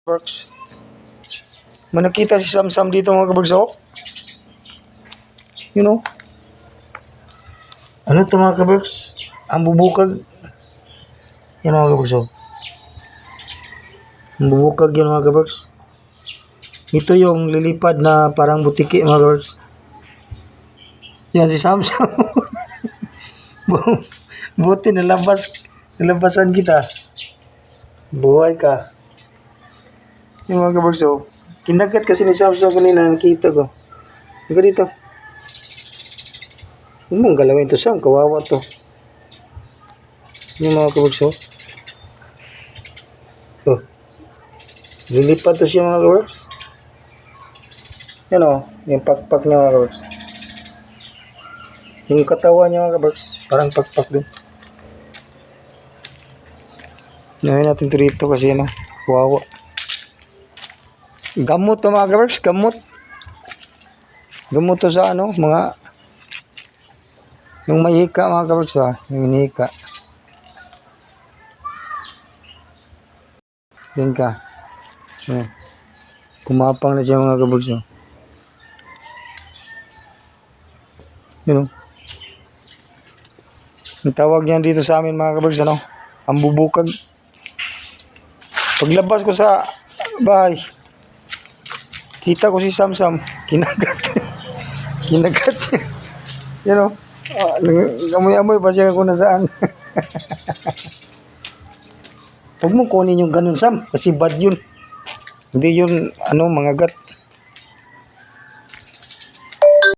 Works. May nakita si Sam dito mga kabagsok. You know? Ano to mga kabags? Ang bubukag. Yan mga kabagsok. Ang bubukag yan mga kabags. Ito yung lilipad na parang butiki mga kabags. Yan si Sam. Buti nalabasan kita. Buhay ka. Yung mga kabagsok. Kinagat kasi ni Sam kanina, nakita ko. Ika dito. Ano mong galawin to Sam? Kawawa to. Yung mga kabagsok. Oh. Lilipad to siya mga kabags. Yan o. Yung pakpak niya mga kabags. Yung katawan niya mga kabags. Parang pakpak din. Nahin natin ito dito kasi ano. Kawawa. Gamot to mga kabags. Gamot. Gamot to sa ano. Mga yung may hika mga kabags ha. Yung hinihika. Yan ka. Yan. Kumapang na siya mga kabags ha. Yun o. Ang tawag niyan dito sa amin mga kabags ano. Ang bubukag. Paglabas ko sa bahay. Kita ko si Sam. Kinagat. Kinagat siya. Yan o. Amoy-amoy pa siya kung nasaan. Huwag mo kunin yung ganun Sam. Kasi bad yun. Hindi yun ano mangagat.